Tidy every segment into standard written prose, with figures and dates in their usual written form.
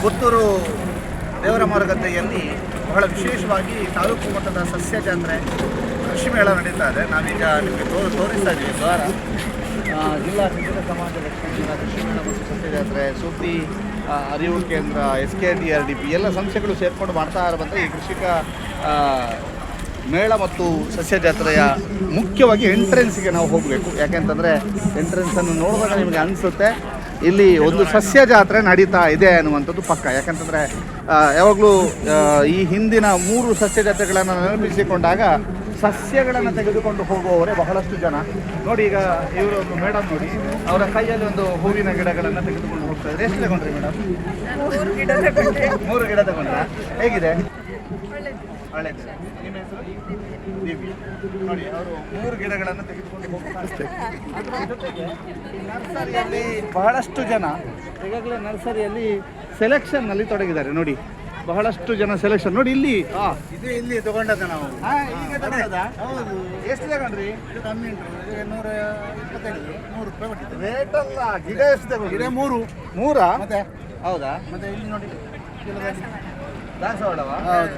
ಪುತ್ತೂರು ದೇವರ ಮಾರುಗದ್ದೆಯಲ್ಲಿ ಬಹಳ ವಿಶೇಷವಾಗಿ ತಾಲೂಕು ಮಟ್ಟದ ಸಸ್ಯ ಜಾತ್ರೆ ಕೃಷಿ ಮೇಳ ನಡೀತಾ ಇದೆ. ನಾವೀಗ ನಿಮಗೆ ತೋರಿಸ್ತಾ ಇದ್ದೀವಿ ದ್ವಾರ ಜಿಲ್ಲಾ ಸಿಂಧಕ ಸಮಾಜದ ಕೃಷಿ ಮೇಳ ಮತ್ತು ಸಸ್ಯ ಜಾತ್ರೆ, ಸುದ್ದಿ ಅರಿವು ಕೇಂದ್ರ, SKDRDP ಎಲ್ಲ ಸಂಸ್ಥೆಗಳು ಸೇರಿಕೊಂಡು ಮಾಡ್ತಾ ಇರುವಂಥ ಈ ಕೃಷಿಕ ಮೇಳ ಮತ್ತು ಸಸ್ಯ ಜಾತ್ರೆಯ ಮುಖ್ಯವಾಗಿ ಎಂಟ್ರೆನ್ಸ್ಗೆ ನಾವು ಹೋಗಬೇಕು. ಯಾಕೆಂತಂದರೆ ಎಂಟ್ರೆನ್ಸನ್ನು ನೋಡಿದಾಗ ನಿಮಗೆ ಅನಿಸುತ್ತೆ ಇಲ್ಲಿ ಒಂದು ಸಸ್ಯ ಜಾತ್ರೆ ನಡೀತಾ ಇದೆ ಅನ್ನುವಂಥದ್ದು ಪಕ್ಕ. ಯಾಕಂತಂದರೆ ಯಾವಾಗಲೂ ಈ ಹಿಂದಿನ 3 ಸಸ್ಯ ಜಾತ್ರೆಗಳನ್ನು ನೆನಪಿಸಿಕೊಂಡಾಗ ಸಸ್ಯಗಳನ್ನು ತೆಗೆದುಕೊಂಡು ಹೋಗುವವರೇ ಬಹಳಷ್ಟು ಜನ. ನೋಡಿ, ಈಗ ಇವರು ಮೇಡಮ್ ನೋಡಿ, ಅವರ ಕೈಯಲ್ಲಿ ಒಂದು ಹೂವಿನ ಗಿಡಗಳನ್ನು ತೆಗೆದುಕೊಂಡು ಹೋಗ್ತಾ ಇದ್ದಾರೆ. ಎಷ್ಟು ತಗೊಂಡ್ರಿ ಮೇಡಮ್? 3 ಗಿಡ ತಗೊಂಡ್ರಾ? ಹೇಗಿದೆ? ಒಳ್ಳೆಯದು. ನಿಮ್ಮ ಹೆಸರು? ದಿವ್ಯ. ನೋಡಿ, ಅವರು 3 ಗಿಡಗಳನ್ನು ತೆಗೆದುಕೊಂಡು ಹೋಗ್ತಾರೆ. ಅದರ ಜೊತೆಗೆ ನರ್ಸರಿಯಲ್ಲಿ ಬಹಳಷ್ಟು ಜನ ಈಗಾಗಲೇ ನರ್ಸರಿಯಲ್ಲಿ ಸೆಲೆಕ್ಷನ್ನಲ್ಲಿ ತೊಡಗಿದ್ದಾರೆ. ನೋಡಿ, ಬಹಳಷ್ಟು ಜನ ಸೆಲೆಕ್ಷನ್. ನೋಡಿ ಇಲ್ಲಿ ಇಲ್ಲಿ ತಗೊಂಡದ ನಾವು. ಈಗ ತಗೊಂಡದ? ಹೌದು. ಎಷ್ಟು ತಗೊಂಡ್ರಿ? ಇದು ಕಮ್ಮಿ ಉಂಟು. 125 100 ರೂಪಾಯಿ ಕೊಟ್ಟಿದ್ದೇವೆ. ರೇಟ್ ಅಲ್ಲ, ಗಿಡ ಎಷ್ಟು ತಗೊಂಡ್ರಿ? ಗಿಡ 3. 3? ಮತ್ತೆ ಹೌದಾ? ಮತ್ತೆ ಇಲ್ಲಿ ನೋಡಿ ದಾಸವಾಳವ? ಹೌದು.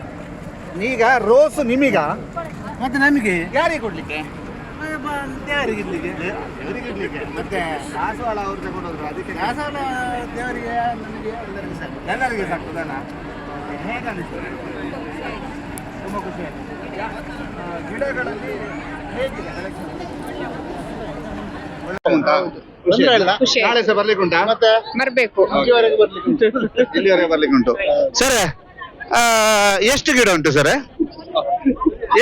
ಈಗ ರೋಸ್ ನಿಮೀಗ ಮತ್ತೆ ನಮಗೆ ಯಾರಿಗೆ ಕೊಡ್ಲಿಕ್ಕೆ? ದೇವರಿಗಿರ್ಲಿಕ್ಕೆ. ದೇವರಿಗಿಡ್ಲಿಕ್ಕೆ. ಮತ್ತೆ ದಾಸವಾಳ ಅವ್ರು ತಗೊಂಡೋದ್ರು, ಅದಕ್ಕೆ ದಾಸವಾಳ ದೇವರಿಗೆ ನಮಗೆ ಎಲ್ಲರಿಗೂ ಸಾಕು. ಎಲ್ಲರಿಗೆ ಸಾಕ್ತದಲ್ಲ? ಹೇಗನ್ನಿಸ್ತು? ತುಂಬ ಖುಷಿ ಆಯ್ತು. ಗಿಡಗಳಲ್ಲಿ ಹೇಗಿದೆ collection? ಉಂಟಾ? ಖುಷಿ ಆಯ್ತಾ? ನಾಳೆ ಸಹ ಬರ್ಲಿಕ್ಕೆ ಉಂಟಾ? ಮತ್ತೆ ಬರ್ಬೇಕು. ಇಲ್ಲಿವರೆಗೆ ಬರ್ಲಿಕ್ಕೆ ಉಂಟು. ಸರ್, ಎಷ್ಟು ಗಿಡ ಉಂಟು ಸರ್?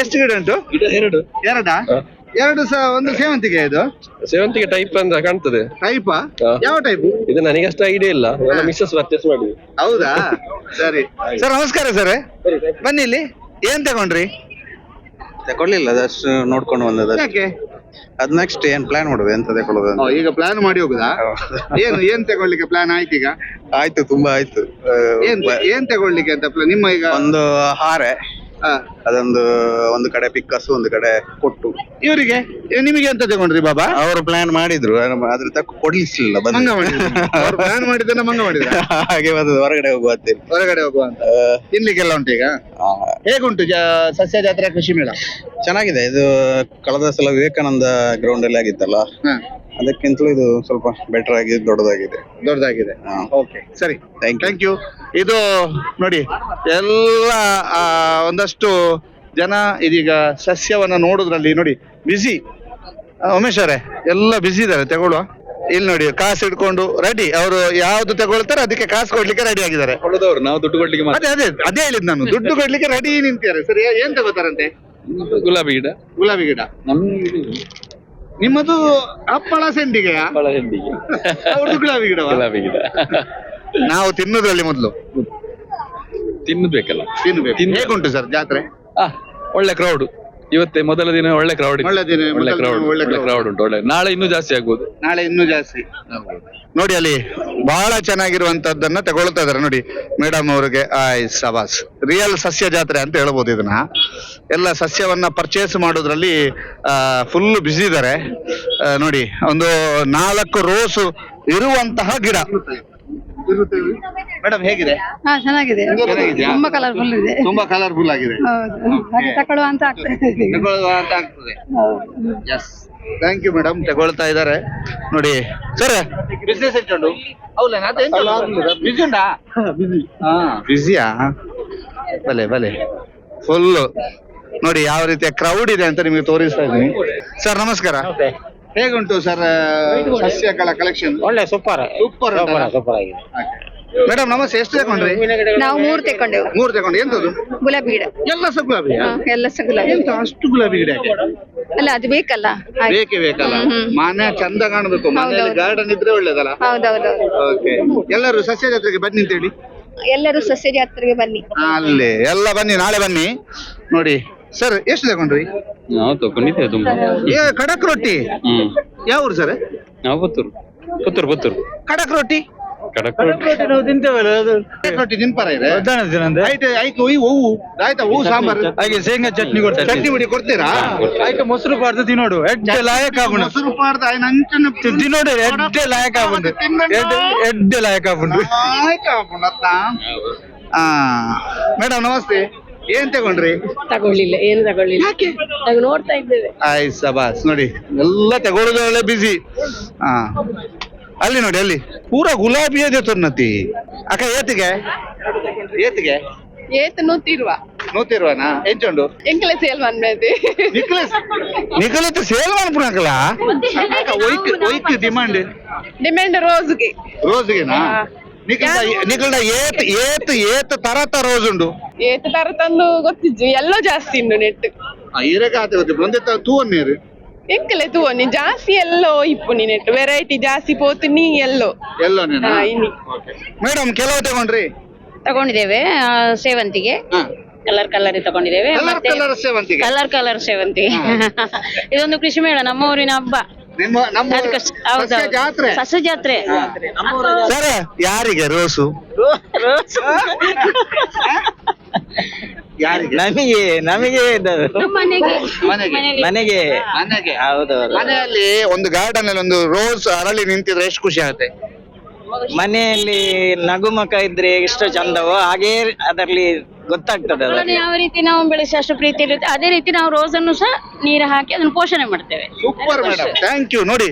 ಎಷ್ಟು ಗಿಡ ಉಂಟು? ಎರಡಾ? 2 ಸಹ ಒಂದು ಸೇವಂತಿಗೆ. ಇದು ಸೇವಂತಿಗೆ ಟೈಪ್ ಅಂತ ಕಾಣ್ತದೆ. ಟೈಪಾ? ಯಾವ ಟೈಪ್? ಇದು ನನಗೆ ಅಷ್ಟು ಐಡಿಯಾ ಇಲ್ಲ. ನನ್ನ ಮಿಸ್ಸಸ್ ಪರ್ಚೇಸ್ ಮಾಡಿದ್ವಿ. ಹೌದಾ? ಸರಿ ಸರ್, ನಮಸ್ಕಾರ ಸರ್. ಬನ್ನಿ, ಇಲ್ಲಿ ಏನ್ ತಗೊಂಡ್ರಿ? ತಗೊಳ್ಳಿಲ್ಲ, ಅದಷ್ಟು ನೋಡ್ಕೊಂಡು ಬಂದದ. ಯಾಕೆ? ಅದ್ ನೆಕ್ಸ್ಟ್ ಏನ್ ಪ್ಲಾನ್ ಮಾಡುದು, ಎಂತ ತಗೊಳ್ಳೋದು ಅಂತ. ಈಗ ಪ್ಲಾನ್ ಮಾಡಿ ಹೋಗುದಾ? ಏನ್ ತಗೊಳ್ಳಿಕ್ಕೆ ಪ್ಲಾನ್ ಆಯ್ತು? ಈಗ ಆಯ್ತು, ತುಂಬಾ ಆಯ್ತು. ಏನ್ ತಗೊಳ್ಳಿಕ್ಕೆ ಅಂತ ಪ್ಲಾನ್ ನಿಮ್ಮ? ಈಗ ಒಂದು ಹಾರೆ, ಅದೊಂದು ಒಂದು ಕಡೆ ಪಿಕ್ಕಸು, ಒಂದು ಕಡೆ ಕೊಟ್ಟು. ಇವರಿಗೆ ನಿಮಗೆ ಎಂತ ತಗೊಂಡ್ರಿ ಬಾಬಾ? ಅವರು ಪ್ಲಾನ್ ಮಾಡಿದ್ರು, ಅದ್ರ ತಕ್ಕ ಕೊಡ್ಲಿಸ್ಲಿಲ್ಲ. ಮಂಗ ಪ್ಲಾನ್ ಮಾಡಿದ್ದನ್ನ ಮಂಗ ಮಾಡಿದ್ರ ಹಾಗೆ ಬಂದದ್ದು. ಹೊರಗಡೆ ಹೋಗುವ ಅಂತೇಳಿ. ಹೊರಗಡೆ ಹೋಗುವ ಅಂತ. ತಿನ್ಲಿಕ್ಕೆಲ್ಲ ಉಂಟು ಈಗ? ಹೇಗುಂಟು ಸಸ್ಯ ಜಾತ್ರೆ ಕೃಷಿ ಮೇಳ? ಚೆನ್ನಾಗಿದೆ. ಇದು ಕಳೆದ ಸಲ ವಿವೇಕಾನಂದ ಗ್ರೌಂಡ್ ಅಲ್ಲಿ ಆಗಿತ್ತಲ್ಲ, ಅದಕ್ಕಿಂತಲೂ ಇದು ಸ್ವಲ್ಪ ಬೆಟರ್ ಆಗಿ ದೊಡ್ಡದಾಗಿದೆ. ಓಕೆ, ಸರಿ, ಥ್ಯಾಂಕ್ ಯು. ಇದು ನೋಡಿ, ಎಲ್ಲ ಒಂದಷ್ಟು ಜನ ಇದೀಗ ಸಸ್ಯವನ್ನ ನೋಡುದ್ರಲ್ಲಿ ನೋಡಿ ಬಿಸಿ. ಉಮೇಶ್ ಅವರೇ, ಎಲ್ಲ ಬಿಸಿ ಇದ್ದಾರೆ. ತಗೊಳ್ಳುವ. ಇಲ್ಲಿ ನೋಡಿ, ಕಾಸು ಇಟ್ಕೊಂಡು ರೆಡಿ. ಅವರು ಯಾವ್ದು ತಗೊಳ್ತಾರೆ ಅದಕ್ಕೆ ಕಾಸು ಕೊಡ್ಲಿಕ್ಕೆ ರೆಡಿ ಆಗಿದ್ದಾರೆ. ನಾವು ದುಡ್ಡು ಕೊಡ್ಲಿಕ್ಕೆ ಅದೇ ಹೇಳಿದ್ ನಾನು, ದುಡ್ಡು ಕೊಡ್ಲಿಕ್ಕೆ ರೆಡಿ ನಿಂತಿದ್ದಾರೆ. ಸರಿ, ಏನ್ ತಗೋತಾರಂತೆ? ಗುಲಾಬಿ ಗಿಡ. ನಿಮ್ಮದು ಹಪ್ಪಳ ಸೆಂಡಿಗೆಯಾ? ಅವ್ರದ್ದು ಗುಲಾಬಿ ಗಿಡ. ನಾವು ತಿನ್ನುದ್ರಲ್ಲಿ ಮೊದಲು ತಿನ್ನಬೇಕಲ್ಲ. ತಿನ್ಬೇಕು. ಹೇಗುಂಟು ಸರ್ ಜಾತ್ರೆ? ಒಳ್ಳೆ ಕ್ರೌಡ್. ಇವತ್ತೇ ಮೊದಲ ದಿನ ಒಳ್ಳೆ ಕ್ರೌಡ್ ಉಂಟು. ಒಳ್ಳೆ. ನಾಳೆ ಇನ್ನೂ ಜಾಸ್ತಿ ಆಗ್ಬೋದು. ನಾಳೆ ಇನ್ನೂ ಜಾಸ್ತಿ. ನೋಡಿ, ಅಲ್ಲಿ ಬಹಳ ಚೆನ್ನಾಗಿರುವಂತದ್ದನ್ನ ತಗೊಳ್ತಾ ಇದಾರೆ ನೋಡಿ ಮೇಡಮ್ ಅವರಿಗೆ. ಸಬಾಸ್, ರಿಯಲ್ ಸಸ್ಯ ಜಾತ್ರೆ ಅಂತ ಹೇಳ್ಬೋದು ಇದನ್ನ. ಎಲ್ಲ ಸಸ್ಯವನ್ನ ಪರ್ಚೇಸ್ ಮಾಡೋದ್ರಲ್ಲಿ ಫುಲ್ ಬಿಸಿ ಇದ್ದಾರೆ. ನೋಡಿ, ಒಂದು 4 ರೋಸ್ ಇರುವಂತಹ ಗಿಡ. ಮೇಡಮ್ ಹೇಗಿದೆ? ಚೆನ್ನಾಗಿದೆ. ತುಂಬಾ ಕಲರ್ಫುಲ್ ಇದೆ. ತುಂಬಾ ಕಲರ್ಫುಲ್ ಆಗಿದೆ. ತಗೊಳ್ಳುವಂತ ಆಗ್ತದೆ. Thank you madam. ತಗೊಳ್ತಾ ಇದ್ದಾರೆ ನೋಡಿ. ಸರ್, ಬಿಸ್ನೆಸ್ ಎಷ್ಟು? ಬಿಸಿ ಉಂಟಾ? ಬಿಸಿಯಾ? ಭಲೆ ಫುಲ್. ನೋಡಿ ಯಾವ ರೀತಿಯ ಕ್ರೌಡ್ ಇದೆ ಅಂತ ನಿಮಗೆ ತೋರಿಸ್ತಾ ಇದ್ದೀನಿ. ಸರ್, ನಮಸ್ಕಾರ. ಹೇಗುಂಟು ಸರ್ ಸಸ್ಯಗಳ ಕಲೆಕ್ಷನ್? ಒಳ್ಳೆ ಸೂಪರ್ ಆಗಿದೆ. ಮೇಡಮ್ ನಮಸ್ತೆ. ಎಷ್ಟು ತಗೊಂಡ್ರಿ? ನಾವು 3 ತಗೊಂಡೆವು. 3 ತಗೊಂಡು. ಎಂತದು? ಗುಲಾಬಿ ಗಿಡ. ಎಲ್ಲ ಸಹ ಗುಲಾಬಿ? ಎಲ್ಲ ಸಹ ಗುಲಾಬಿ. ಎಂತ ಅಷ್ಟು ಗುಲಾಬಿ ಗಿಡ? ಅಲ್ಲ, ಅದು ಬೇಕಲ್ಲ. ಬೇಕಲ್ಲ. ಮನೆ ಚಂದ ಕಾಣಬೇಕು. ಮನೆಯಲ್ಲಿ ಗಾರ್ಡನ್ ಇದ್ರೆ ಒಳ್ಳೇದಲ್ಲ? ಹೌದೌದು. ಓಕೆ. ಎಲ್ಲರೂ ಸಸ್ಯ ಜಾತ್ರೆಗೆ ಬನ್ನಿ ಅಂತ ಹೇಳಿ. ಎಲ್ಲರೂ ಸಸ್ಯ ಜಾತ್ರೆಗೆ ಬನ್ನಿ. ಅಲ್ಲಿ ಎಲ್ಲ ಬನ್ನಿ, ನಾಳೆ ಬನ್ನಿ. ನೋಡಿ ಸರ್, ಎಷ್ಟು ತಗೊಂಡ್ರಿ? ನಾವು ತಗೊಂಡಿದ್ದೇವೆ ತುಂಬಾ. ಕಡಕ್ ರೊಟ್ಟಿ ಯಾವ ಊರು ಸರ್? ನಾವು ಪುತ್ತೂರು. ಕಡಕ್ ರೊಟ್ಟಿ ನಾವು ತಿಂತೇವಲ್ಲ ಅದು ರೊಟ್ಟಿ ತಿನ್ಪಾರ ಇದೆ ಉದಾಹರಣೆ ಆಯ್ತು ಆಯ್ತು ಹೂವು ಆಯ್ತಾ ಹೂವು ಸಾಂಬಾರು ಹಾಗೆ ಶೇಂಗಾ ಚಟ್ನಿ ಕೊಡ್ತಾರೆ ಚಟ್ನಿ ಪುಡಿ ಕೊಡ್ತೀರಾ ಆಯ್ತು ಮೊಸರು ಪಾಡ್ದು ತಿನ್ನೋಡು ಎಡ್ಡೆ ಲಾಯಕ್ ಆಗುಂಡು ಮೊಸರು ಪಾಡ್ದ ನಂಚನ ತಿನ್ನೋಡು ಎಡ್ಡೆ ಲಾಯಕ್ ಆಗುಂಡು ಎಡ್ಡೆ ಲಾಯಕ್ ಆಗುಂಡು ಮೇಡಮ್ ನಮಸ್ತೆ ಏನ್ ತಗೊಂಡ್ರಿ ತಗೊಳ್ಳಿಲ್ಲ ಏನು ತಗೊಳ್ಳಿಲ್ಲ ನಾವು ನೋಡ್ತಾ ಇದ್ದೇವೆ ಆಯ್ತು ಸಬಾಸ್ ನೋಡಿ ಎಲ್ಲ ತಗೊಳ್ಳೋದು ಒಳ್ಳೆ ಬಿಸಿ ಹಾ ಅಲ್ಲಿ ನೋಡಿ ಅಲ್ಲಿ ಪೂರಾ ಗುಲಾಬಿ ಇದೆ ತೊನ್ನತಿ ಅಕ್ಕ ಏತಿಗೆ ಏತಿಗೆ ಏತ್ ನೂತಿರುವ ನೂತಿರುವನಾ ಎಂಚುಂಡು ಎಂಕಲ ಸೇಲ್ ಮನ್ಮೇದಿ ನಿಖಲಿತ ಸೇಲ್ ಮಾಡ್ಬಿಡಕಲ್ಲ ಒಯ್ಕ್ ಡಿಮಾಂಡ್ ಡಿಮ್ಯಾಂಡ್ ರೋಸ್ಗೆ ರೋಸ್ಗೆನಾ ನಿಖಲ್ಡ ಏತ್ ಏತ್ ಏತ್ ತರತ ರೋಸ್ ಉಂಡು ಏತ್ ತರ ತಂದು ಗೊತ್ತಿಜ್ಜು ಎಲ್ಲೋ ಜಾಸ್ತಿ ಉಂಡು ನೆಟ್ ಇರಗ ಆತ ಒಂದೇ ತೂವನ್ನೀರು ಎಂಕಲೆ ತೂವನಿ ಜಾಸ್ತಿ ಎಲ್ಲೋ ಇಪ್ಪುನಿ ನೆಟ್ ವೆರೈಟಿ ಜಾಸ್ತಿ ಪೋತುನಿ ಎಲ್ಲೋ ಎಲ್ಲೋ ಇನಿ ಮೇಡಮ್ ಕೆಲವು ತಗೊಂಡ್ರಿ ತಗೊಂಡಿದ್ದೇವೆ ಸೇವಂತಿಗೆ ಕಲರ್ ತಗೊಂಡಿದ್ದೇವೆ ಮತ್ತೆ ಕಲರ್ ಸೇವಂತಿಗೆ ಕಲರ್ ಸೇವಂತಿಗೆ ಇದೊಂದು ಕೃಷಿ ಮೇಳ ನಮ್ಮ ಊರಿನ ಹಬ್ಬ ನಮ್ಮ ಹೌದು ಸಸ್ಯ ಜಾತ್ರೆ ಸಸ್ಯ ಜಾತ್ರೆ ಸರ್ ಯಾರಿಗೆ ರೋಸು ಯಾರಿಗೆ ನಮಗೆ ಮನೆಗೆ ಮನೆಗೆ ಮನೆಗೆ ಹೌದೌದು ಮನೆಯಲ್ಲಿ ಒಂದು ಗಾರ್ಡನ್ ಅಲ್ಲಿ ಒಂದು ರೋಸ್ ಅರಳಿ ನಿಂತಿದ್ರೆ ಎಷ್ಟು ಖುಷಿ ಆಗುತ್ತೆ ಮನೆಯಲ್ಲಿ ನಗುಮುಖ ಇದ್ರೆ ಎಷ್ಟು ಚಂದವೋ ಹಾಗೆ ಅದರಲ್ಲಿ ಗೊತ್ತಾಗ್ತದೆ ಅದು ಯಾವ ರೀತಿ ನಾವು ಬೆಳೆಸಿ ಅಷ್ಟು ಪ್ರೀತಿ ಇರುತ್ತೆ ಅದೇ ರೀತಿ ನಾವು ರೋಸ್ ಅನ್ನು ಸಹ ನೀರು ಹಾಕಿ ಅದನ್ನು ಪೋಷಣೆ ಮಾಡ್ತೇವೆ ಸೂಪರ್ ಮೇಡಮ್ ಥ್ಯಾಂಕ್ ಯು ನೋಡಿ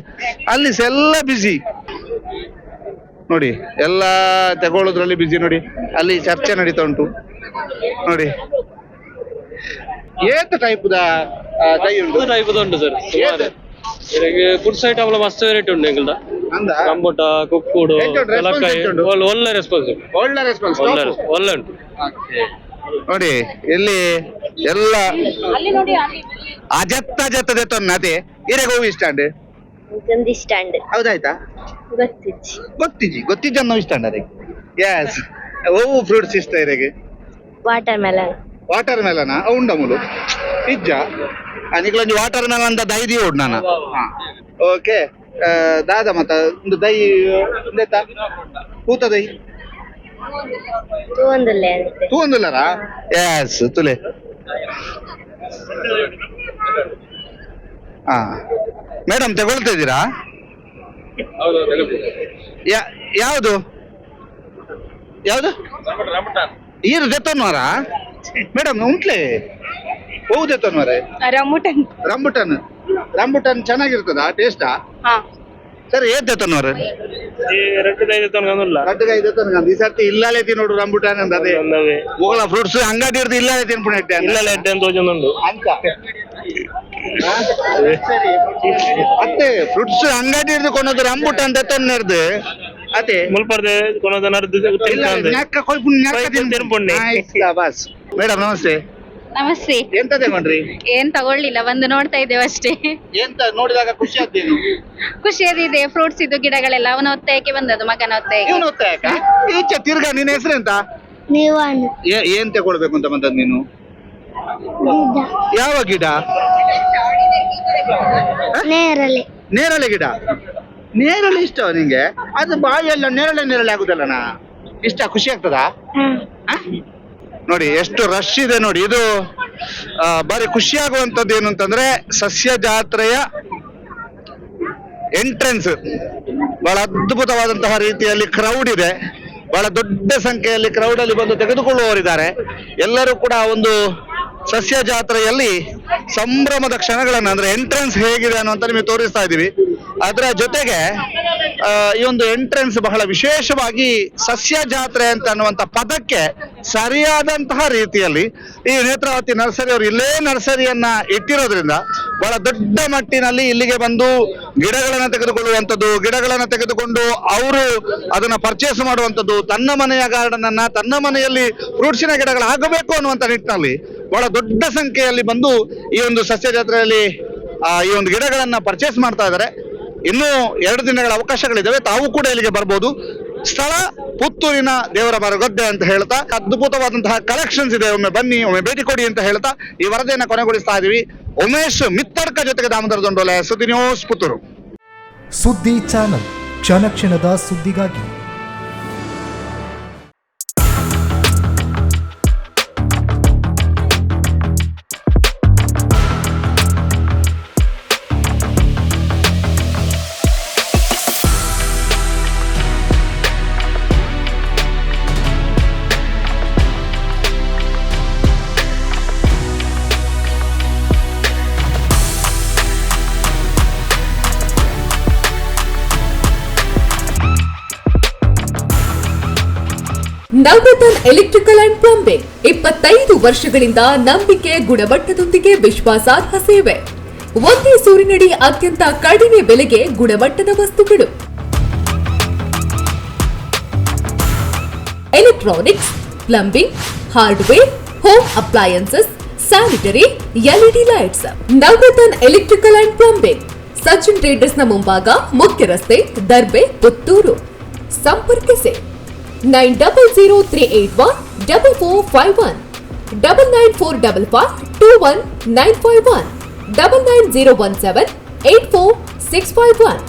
ಅಲ್ಲಿ ಎಲ್ಲ ಬಿಸಿ ನೋಡಿ ಎಲ್ಲ ತಗೊಳ್ಳೋದ್ರಲ್ಲಿ ಬಿಸಿ ನೋಡಿ ಅಲ್ಲಿ ಚರ್ಚೆ ನಡೀತಾ ಉಂಟು ನೋಡಿ ಏತ್ ಟೈಪ್ ದೈ ಉಂಟು ಉಂಟು ಸರ್ ಫುಡ್ ಸೈಟ್ ಅವಳ ಮಸ್ತ್ ವೆರೈಟಿ ಉಂಟು ಎಂಗಲ್ದ ಅಂದ ಕಂಬೋಟ ಕುಕ್ಕುಡು response ಉಂಟು? ಒಳ್ಳೆ ರೆಸ್ಪಾನ್ಸ್ ಒಳ್ಳೆ ರೆಸ್ಪಾನ್ಸ್ ಒಳ್ಳೆ ಉಂಟು ನೋಡಿ ಇಲ್ಲಿ ಎಲ್ಲ ಅಲ್ಲಿ ನೋಡಿ ಅಜತ್ತದೆ ತೊನ್ನತೆ ಇರೆಗೆ ಹೂವು ಇಷ್ಟ ಅಂಡ್ ಒಂದು ಸ್ಟ್ಯಾಂಡ್ ಹೌದಾಯ್ತಾ ಗೊತ್ತಿಜ್ಜಿ ಅನ್ನೋ ಇಷ್ಟ ಅಂಡ್ ಅದಕ್ಕೆ ಎಸ್ ಹೂವು ಫ್ರೂಟ್ಸ್ ಇಷ್ಟ ಇರೆಗೆ ವಾಟರ್ ಮೆಲನ್ ವಾಟರ್ ಮೆಲನ ಉಂಡಮುಲು ಪಿಜ್ಜ ನಿಕ್ಲೊಂದು ವಾಟರ್ ಮೆಲನ್ ಅಂತ ದೈ ದಿ ಉಂಡು ನಾನು ಓಕೆ ದಾದ ಮತ್ತ ಒಂದು ದೈ ಎಂತ ಪೂತ ದೈ ತೂಂದುಲ್ಲರ ಎಸ್ ತುಲೆ ಹಾ ಮೇಡಮ್ ತಗೊಳ್ತಾ ಇದ್ದೀರಾ ಯಾವುದು ಯಾವುದು ಈರು ದೆತ್ತನ್ವಾರ ಮೇಡಮ್ ಉಂಟ್ಲೆ ಹೂವು ದೆತ್ತನ್ವಾರ ರಮುಟನ್ ರಂಬುಟನ್ ರಂಬುಟನ್ ಚೆನ್ನಾಗಿರ್ತದ ಟೇಸ್ಟಾ ಸರ್ ಏನ್ ದೆತ್ತನ್ವಾರ ರಡ್ಡುಗಾಯಿ ದೆತ್ತನ್ಗಂದ ಈ ಸರ್ತಿ ಇಲ್ಲೇ ತಿನ್ನೋಡು ರಂಬುಟಾನ್ ಅಂತ ಅದೇ ಹೋಗಲ ಫ್ರೂಟ್ಸ್ ಅಂಗಡಿ ಹಿಡ್ದು ಇಲ್ಲೇ ತಿನ್ಬಿಟ್ಟು ಅಂತ ಅತ್ತೆ ಫ್ರೂಟ್ಸ್ ಅಂಗಡಿ ಹಿಡ್ದು ಕೊಂಡೋದು ರಂಬುಟಾನ್ ದೆತ್ತನ್ನೆರ್ದು ಅದೇ ಬಸ್ ಮೇಡಮ್ ನಮಸ್ತೆ ನಮಸ್ತೆ ಎಂತ ತಗೊಂಡ್ರಿ ಏನ್ ತಗೊಳ್ಳಿಲ್ಲ ಒಂದು ನೋಡ್ತಾ ಇದ್ದೇವೆ ಅಷ್ಟೇ ಎಂತ ನೋಡಿದಾಗ ಖುಷಿ ಆಗ್ತೇನೆ ಖುಷಿಯಾದಿದೆ ಫ್ರೂಟ್ಸ್ ಇದು ಗಿಡಗಳೆಲ್ಲ ಅವನ ಒತ್ತಾಯಕ್ಕೆ ಬಂದದ್ದು ಮಗನ ಒತ್ತಾಯಕ್ಕೆ ಇವನು ಒತ್ತಾಯಕ ಈಚೆ ತಿರ್ಗಾ ನಿನ್ನ ಹೆಸರೆಂತ ಏನ್ ತಗೊಳ್ಬೇಕು ಅಂತ ಬಂದದ್ ನೀನು ಯಾವ ಗಿಡ ನೇರಳೆ ಗಿಡ ನೇರಳೆ ಇಷ್ಟ ನಿಂಗೆ ಅದು ಬಾಯಿಯೆಲ್ಲ ನೇರಳೆ ಆಗುದಲ್ಲಣ್ಣ ಇಷ್ಟ ಖುಷಿ ಆಗ್ತದಾ ನೋಡಿ ಎಷ್ಟು ರಶ್ ಇದೆ ನೋಡಿ ಇದು ಬಾರಿ ಖುಷಿ ಆಗುವಂತದ್ದು ಏನು ಅಂತಂದ್ರೆ ಸಸ್ಯ ಜಾತ್ರೆಯ ಎಂಟ್ರೆನ್ಸ್ ಬಹಳ ಅದ್ಭುತವಾದಂತಹ ರೀತಿಯಲ್ಲಿ ಕ್ರೌಡ್ ಇದೆ ಬಹಳ ದೊಡ್ಡ ಸಂಖ್ಯೆಯಲ್ಲಿ ಕ್ರೌಡ್ ಅಲ್ಲಿ ಬಂದು ತೆಗೆದುಕೊಳ್ಳುವವರಿದ್ದಾರೆ ಎಲ್ಲರೂ ಕೂಡ ಒಂದು ಸಸ್ಯ ಜಾತ್ರೆಯಲ್ಲಿ ಸಂಭ್ರಮದ ಕ್ಷಣಗಳನ್ನ ಅಂದ್ರೆ ಎಂಟ್ರೆನ್ಸ್ ಹೇಗಿದೆ ಅನ್ನುವಂತ ನಿಮಗೆ ತೋರಿಸ್ತಾ ಇದೀವಿ ಅದರ ಜೊತೆಗೆ ಈ ಒಂದು ಎಂಟ್ರೆನ್ಸ್ ಬಹಳ ವಿಶೇಷವಾಗಿ ಸಸ್ಯ ಜಾತ್ರೆ ಅಂತ ಅನ್ನುವಂತ ಪದಕ್ಕೆ ಸರಿಯಾದಂತಹ ರೀತಿಯಲ್ಲಿ ಈ ನೇತ್ರಾವತಿ ನರ್ಸರಿ ಅವರು ಇಲ್ಲೇ ನರ್ಸರಿಯನ್ನ ಇಟ್ಟಿರೋದ್ರಿಂದ ಬಹಳ ದೊಡ್ಡ ಮಟ್ಟಿನಲ್ಲಿ ಇಲ್ಲಿಗೆ ಬಂದು ಗಿಡಗಳನ್ನ ತೆಗೆದುಕೊಳ್ಳುವಂಥದ್ದು ಗಿಡಗಳನ್ನ ತೆಗೆದುಕೊಂಡು ಅವರು ಅದನ್ನ ಪರ್ಚೇಸ್ ಮಾಡುವಂಥದ್ದು ತನ್ನ ಮನೆಯ ಗಾರ್ಡನ್ ಅನ್ನ ತನ್ನ ಮನೆಯಲ್ಲಿ ಫ್ರೂಟ್ಸಿನ ಗಿಡಗಳಾಗಬೇಕು ಅನ್ನುವಂತ ನಿಟ್ಟಿನಲ್ಲಿ ಬಹಳ ದೊಡ್ಡ ಸಂಖ್ಯೆಯಲ್ಲಿ ಬಂದು ಈ ಒಂದು ಸಸ್ಯ ಜಾತ್ರೆಯಲ್ಲಿ ಈ ಒಂದು ಗಿಡಗಳನ್ನ ಪರ್ಚೇಸ್ ಮಾಡ್ತಾ ಇದ್ದಾರೆ ಇನ್ನೂ 2 ದಿನಗಳ ಅವಕಾಶಗಳಿದ್ದಾವೆ ತಾವು ಕೂಡ ಇಲ್ಲಿಗೆ ಬರ್ಬೋದು ಸ್ಥಳ ಪುತ್ತೂರಿನ ದೇವರ ಮರಗದ್ದೆ ಅಂತ ಹೇಳ್ತಾ ಅದ್ಭುತವಾದಂತಹ ಕಲೆಕ್ಷನ್ಸ್ ಇದೆ ಒಮ್ಮೆ ಬನ್ನಿ ಒಮ್ಮೆ ಭೇಟಿ ಕೊಡಿ ಅಂತ ಹೇಳ್ತಾ ಈ ವರದಿಯನ್ನು ಕೊನೆಗೊಳಿಸ್ತಾ ಇದೀವಿ ಉಮೇಶ್ ಮಿತ್ತಡ್ಕ ಜೊತೆಗೆ ದಾಮೋದರ ದೊಂಡೋಲೆ ಸುದ್ದಿ ನ್ಯೂಸ್ ಪುತ್ತೂರು ಸುದ್ದಿ ಚಾನಲ್ ಕ್ಷಣ ಕ್ಷಣದ ಸುದ್ದಿಗಾಗಿ ನವರತ್ನ ಎಲೆಕ್ಟ್ರಿಕಲ್ ಅಂಡ್ ಪ್ಲಂಬಿಂಗ್ 25 ವರ್ಷಗಳಿಂದ ನಂಬಿಕೆ, ಗುಣಮಟ್ಟದೊಂದಿಗೆ ವಿಶ್ವಾಸಾರ್ಹ ಸೇವೆ. ಒಂದೇ ಸೂರಿನಡಿ ಅತ್ಯಂತ ಕಡಿಮೆ ಬೆಲೆಗೆ ಗುಣಮಟ್ಟದ ವಸ್ತುಗಳು. Electronics, plumbing, hardware, home appliances, sanitary, LED lights. Navaratna electrical and plumbing, Sachin ಟ್ರೇಡರ್ಸ್ನ ಮುಂಭಾಗ, ಮುಖ್ಯ ರಸ್ತೆ, ದರ್ಬೆ, ಪುತ್ತೂರು. ಸಂಪರ್ಕಿಸಿ 9003814451 994552191 990178461.